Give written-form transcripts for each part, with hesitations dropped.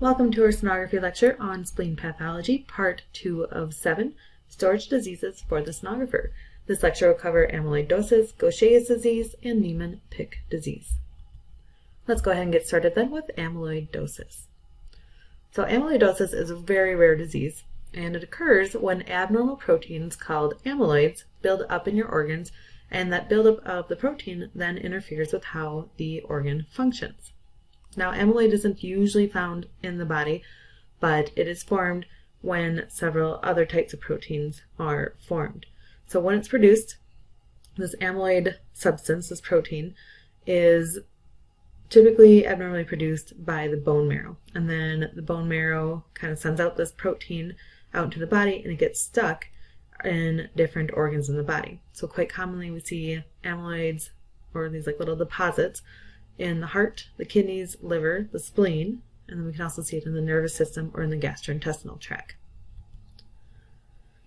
Welcome to our sonography lecture on spleen pathology, part 2 of 7, storage diseases for the sonographer. This lecture will cover amyloidosis, Gaucher disease, and Niemann-Pick disease. Let's go ahead and get started then with amyloidosis. So amyloidosis is a very rare disease, and it occurs when abnormal proteins called amyloids build up in your organs, and that buildup of the protein then interferes with how the organ functions. Now, amyloid isn't usually found in the body, but it is formed when several other types of proteins are formed. So when it's produced, this amyloid substance, this protein, is typically abnormally produced by the bone marrow. And then the bone marrow kind of sends out this protein out into the body, and it gets stuck in different organs in the body. So quite commonly we see amyloids, or these like little deposits, in the heart, the kidneys, liver, the spleen, and then we can also see it in the nervous system or in the gastrointestinal tract.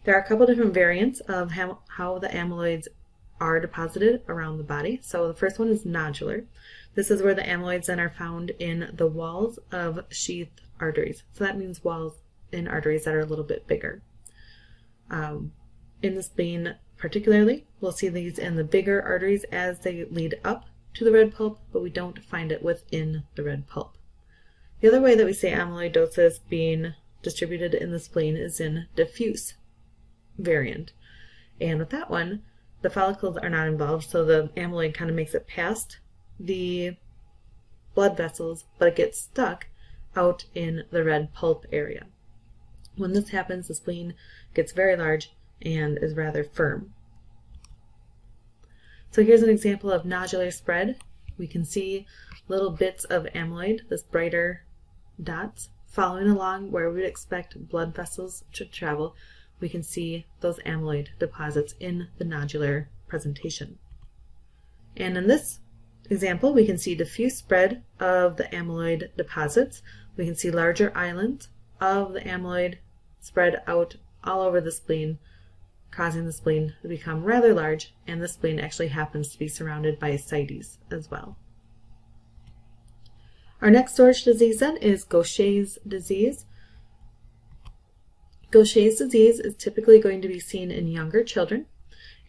There are a couple different variants of how the amyloids are deposited around the body. So the first one is nodular. This is where the amyloids then are found in the walls of sheath arteries. So that means walls in arteries that are a little bit bigger. In the spleen particularly, we'll see these in the bigger arteries as they lead up to the red pulp, but we don't find it within the red pulp. The other way that we see amyloidosis being distributed in the spleen is in diffuse variant. And with that one, the follicles are not involved, so the amyloid kind of makes it past the blood vessels, but it gets stuck out in the red pulp area. When this happens, the spleen gets very large and is rather firm. So here's an example of nodular spread. We can see little bits of amyloid, this brighter dots, following along where we would expect blood vessels to travel. We can see those amyloid deposits in the nodular presentation. And in this example, we can see diffuse spread of the amyloid deposits. We can see larger islands of the amyloid spread out all over the spleen, causing the spleen to become rather large, and the spleen actually happens to be surrounded by ascites as well. Our next storage disease then is Gaucher disease. Gaucher disease is typically going to be seen in younger children,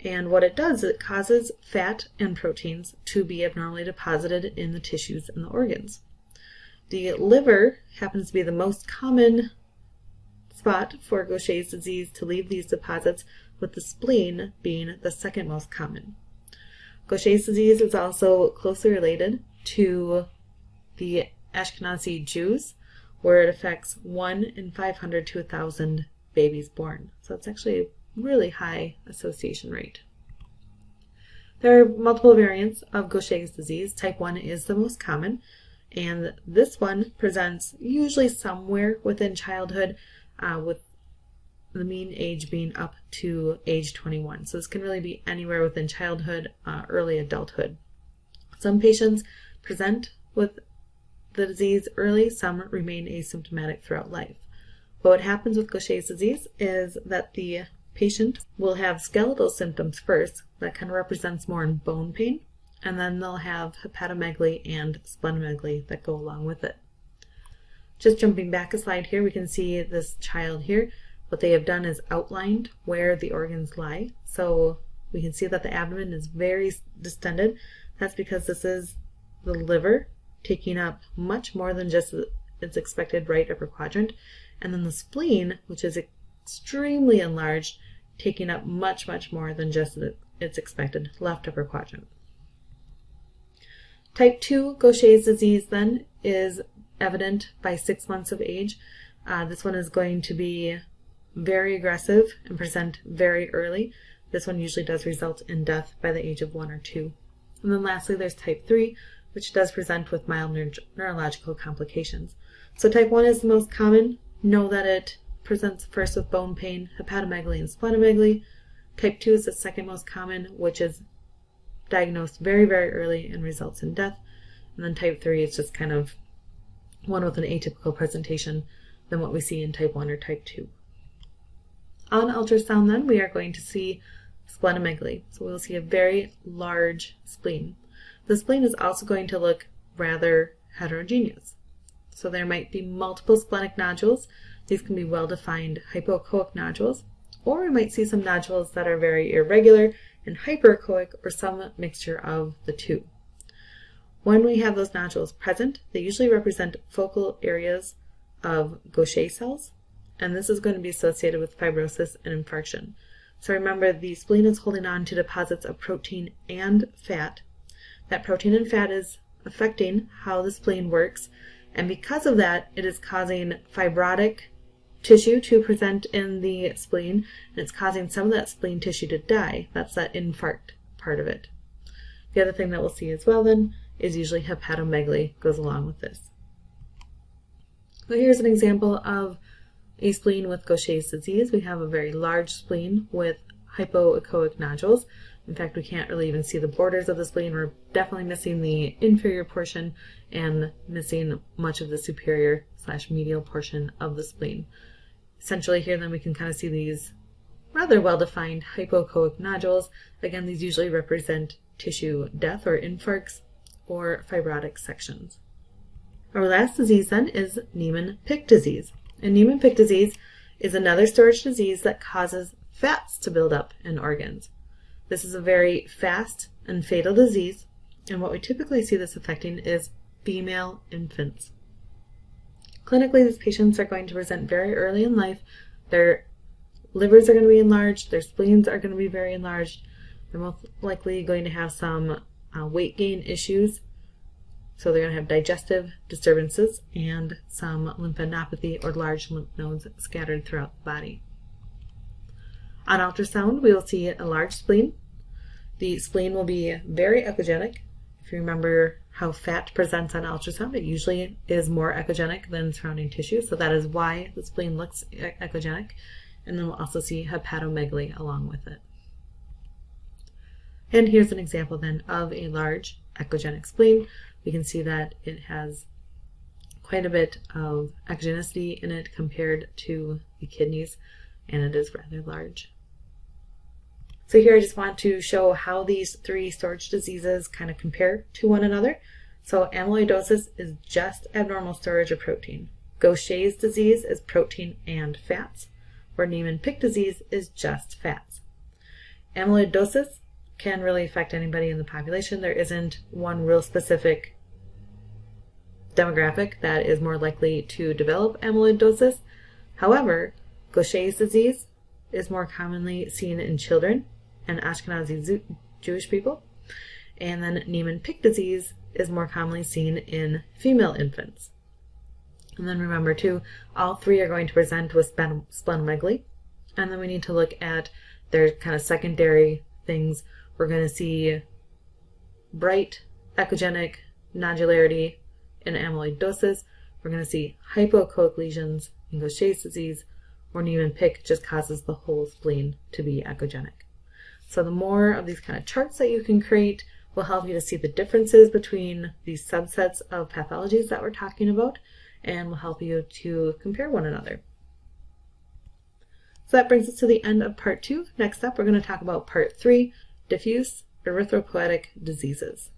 and what it does is it causes fat and proteins to be abnormally deposited in the tissues and the organs. The liver happens to be the most common spot for Gaucher disease to leave these deposits, with the spleen being the second most common. Gaucher disease is also closely related to the Ashkenazi Jews, where it affects 1 in 500 to 1,000 babies born. So it's actually a really high association rate. There are multiple variants of Gaucher disease. Type 1 is the most common, and this one presents usually somewhere within childhood, with the mean age being up to age 21. So this can really be anywhere within childhood, early adulthood. Some patients present with the disease early, some remain asymptomatic throughout life. But what happens with Gaucher disease is that the patient will have skeletal symptoms first, that kind of represents more in bone pain, and then they'll have hepatomegaly and splenomegaly that go along with it. Just jumping back a slide here, we can see this child here. What they have done is outlined where the organs lie. So we can see that the abdomen is very distended. That's because this is the liver taking up much more than just its expected right upper quadrant. And then the spleen, which is extremely enlarged, taking up much, much more than just its expected left upper quadrant. Type 2 Gaucher disease then is evident by 6 months of age. This one is going to be very aggressive and present very early. This one usually does result in death by the age of 1 or 2. And then lastly, there's type 3, which does present with mild neurological complications. So type 1 is the most common. Know that it presents first with bone pain, hepatomegaly, and splenomegaly. Type 2 is the second most common, which is diagnosed very, very early and results in death. And then type 3 is just kind of one with an atypical presentation than what we see in type 1 or type 2. On ultrasound then, we are going to see splenomegaly. So we'll see a very large spleen. The spleen is also going to look rather heterogeneous. So there might be multiple splenic nodules. These can be well-defined hypoechoic nodules, or we might see some nodules that are very irregular and hyperechoic, or some mixture of the two. When we have those nodules present, they usually represent focal areas of Gaucher cells, and this is going to be associated with fibrosis and infarction. So remember, the spleen is holding on to deposits of protein and fat. That protein and fat is affecting how the spleen works, and because of that, it is causing fibrotic tissue to present in the spleen, and it's causing some of that spleen tissue to die. That's that infarct part of it. The other thing that we'll see as well then is usually hepatomegaly goes along with this. So here's an example of a spleen with Gaucher disease. We have a very large spleen with hypoechoic nodules. In fact, we can't really even see the borders of the spleen. We're definitely missing the inferior portion and missing much of the superior/medial portion of the spleen. Essentially here then we can kind of see these rather well-defined hypoechoic nodules. Again, these usually represent tissue death or infarcts or fibrotic sections. Our last disease then is Niemann-Pick disease. And Niemann-Pick disease is another storage disease that causes fats to build up in organs. This is a very fast and fatal disease, and what we typically see this affecting is female infants. Clinically, these patients are going to present very early in life. Their livers are going to be enlarged, their spleens are going to be very enlarged. They're most likely going to have some weight gain issues. So they're going to have digestive disturbances and some lymphadenopathy or large lymph nodes scattered throughout the body. On ultrasound, we will see a large spleen. The spleen will be very echogenic. If you remember how fat presents on ultrasound, it usually is more echogenic than surrounding tissue, so that is why the spleen looks echogenic. And then we'll also see hepatomegaly along with it. And here's an example then of a large echogenic spleen. We can see that it has quite a bit of echogenicity in it compared to the kidneys, and it is rather large. So here I just want to show how these three storage diseases kind of compare to one another. So amyloidosis is just abnormal storage of protein. Gaucher disease is protein and fats, where Niemann-Pick disease is just fats. Amyloidosis can really affect anybody in the population. There isn't one real specific demographic that is more likely to develop amyloidosis. However, Gaucher disease is more commonly seen in children and Ashkenazi Jewish people, and then Niemann-Pick disease is more commonly seen in female infants. And then remember too, all three are going to present with splenomegaly, and then we need to look at their kind of secondary things. We're going to see bright echogenic nodularity in amyloidosis. We're going to see hypoechoic lesions in Gaucher disease, or Niemann-Pick just causes the whole spleen to be echogenic. So the more of these kind of charts that you can create will help you to see the differences between these subsets of pathologies that we're talking about, and will help you to compare one another. So that brings us to the end of part 2. Next up, we're going to talk about part 3, diffuse erythropoietic diseases.